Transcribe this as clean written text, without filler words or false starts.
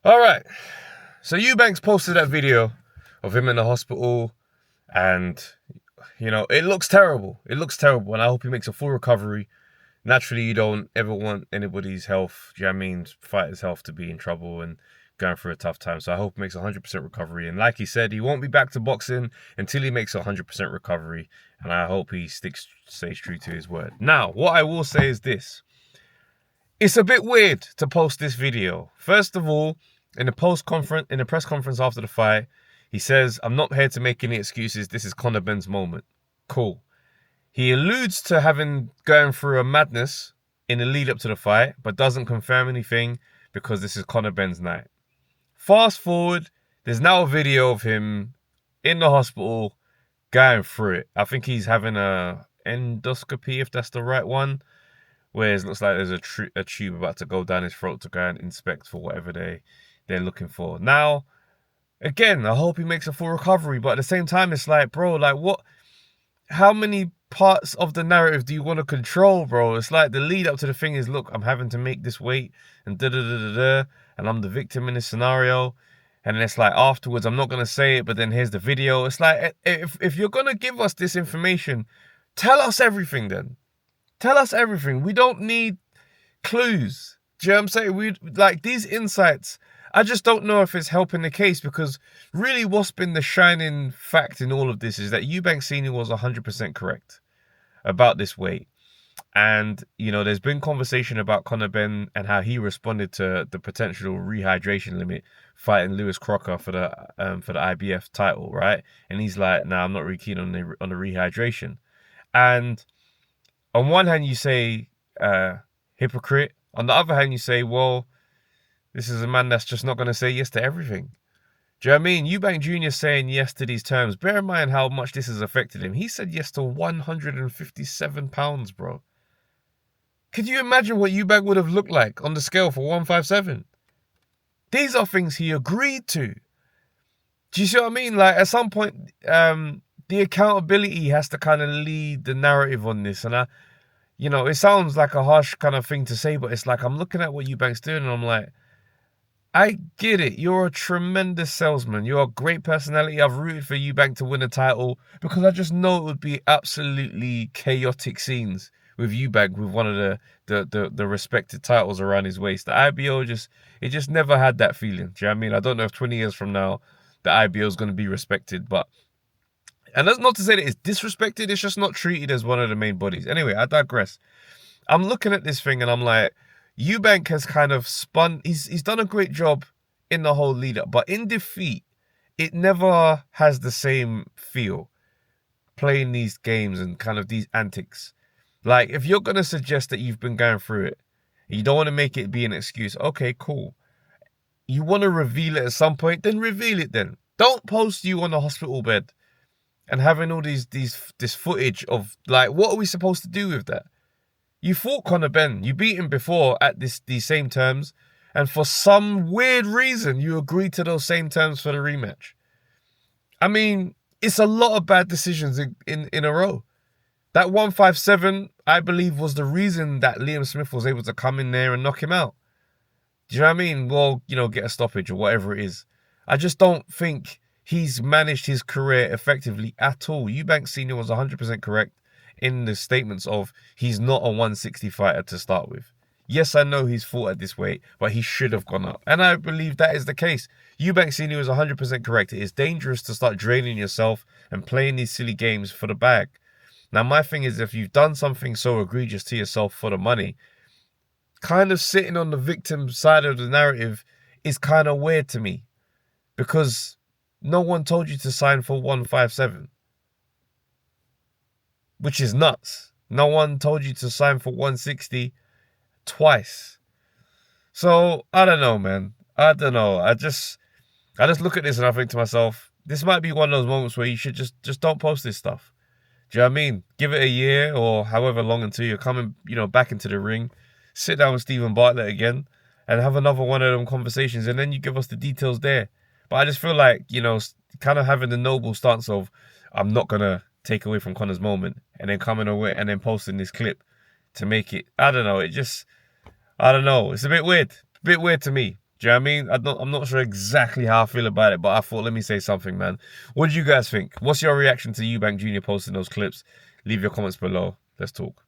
All right. So Eubanks posted that video of him in the hospital, and it looks terrible. It looks terrible, and I hope he makes a full recovery. Naturally, you don't ever want anybody's health, do you know what I mean, fighter's health, to be in trouble and going through a tough time. So I hope he makes 100% recovery. And like he said, he won't be back to boxing until he makes 100% recovery. And I hope he stays true to his word. Now, what I will say is this. It's a bit weird to post this video. First of all, in the press conference after the fight, he says, "I'm not here to make any excuses. This is Conor Benn's moment." Cool. He alludes to going through a madness in the lead up to the fight, but doesn't confirm anything because this is Conor Benn's night. Fast forward, there's now a video of him in the hospital going through it. I think he's having a endoscopy, if that's the right one, where it looks like there's a tube about to go down his throat to go and inspect for whatever they're looking for. Now, again, I hope he makes a full recovery, but at the same time, it's like, bro, like what? How many parts of the narrative do you want to control, bro? It's like the lead up to the thing is, look, I'm having to make this weight and da-da-da-da-da, and I'm the victim in this scenario. And then it's like afterwards, I'm not going to say it, but then here's the video. It's like, if you're going to give us this information, tell us everything then. Tell us everything. We don't need clues. Do you know what I'm saying? We like these insights. I just don't know if it's helping the case, because really what's been the shining fact in all of this is that Eubank Sr. was 100% correct about this weight. And, there's been conversation about Conor Benn and how he responded to the potential rehydration limit fighting Lewis Crocker for the IBF title, right? And he's like, nah, I'm not really keen on the rehydration. And on one hand, you say hypocrite. On the other hand, you say, well, this is a man that's just not going to say yes to everything. Do you know what I mean? Eubank Jr. saying yes to these terms. Bear in mind how much this has affected him. He said yes to 157 pounds, bro. Could you imagine what Eubank would have looked like on the scale for 157? These are things he agreed to. Do you see what I mean? Like, at some point, the accountability has to kind of lead the narrative on this. And it sounds like a harsh kind of thing to say, but it's like I'm looking at what Eubank's doing and I'm like, I get it. You're a tremendous salesman. You're a great personality. I've rooted for Eubank to win a title because I just know it would be absolutely chaotic scenes with Eubank with one of the respected titles around his waist. The IBO just never had that feeling. Do you know what I mean? I don't know if 20 years from now the IBO is going to be respected, and that's not to say that it's disrespected. It's just not treated as one of the main bodies. Anyway, I digress. I'm looking at this thing and I'm like, Eubank has kind of spun. He's done a great job in the whole lead up, but in defeat, it never has the same feel. Playing these games and kind of these antics. Like, if you're gonna suggest that you've been going through it, you don't want to make it be an excuse. Okay, cool. You want to reveal it at some point, then reveal it. Then don't post you on a hospital bed and having all this footage of, like, what are we supposed to do with that? You fought Conor Benn. You beat him before at these same terms. And for some weird reason, you agreed to those same terms for the rematch. I mean, it's a lot of bad decisions in a row. That 157, I believe, was the reason that Liam Smith was able to come in there and knock him out. Do you know what I mean? Well, get a stoppage or whatever it is. I just don't think he's managed his career effectively at all. Eubank Sr. was 100% correct in the statements of he's not a 160 fighter to start with. Yes, I know he's fought at this weight, but he should have gone up. And I believe that is the case. Eubank Sr. is 100% correct. It is dangerous to start draining yourself and playing these silly games for the bag. Now, my thing is, if you've done something so egregious to yourself for the money, kind of sitting on the victim side of the narrative is kind of weird to me, because no one told you to sign for 157. Which is nuts. No one told you to sign for 160 twice. So, I don't know, man. I don't know. I just look at this and I think to myself, this might be one of those moments where you should just don't post this stuff. Do you know what I mean? Give it a year or however long until you're coming, back into the ring. Sit down with Stephen Bartlett again and have another one of them conversations, and then you give us the details there. But I just feel like, kind of having the noble stance of, I'm not going to take away from Conor's moment, and then coming away and then posting this clip to make it, I don't know, I don't know. It's a bit weird to me. Do you know what I mean? I'm not sure exactly how I feel about it, but I thought, let me say something, man. What do you guys think? What's your reaction to Eubank Jr. posting those clips? Leave your comments below. Let's talk.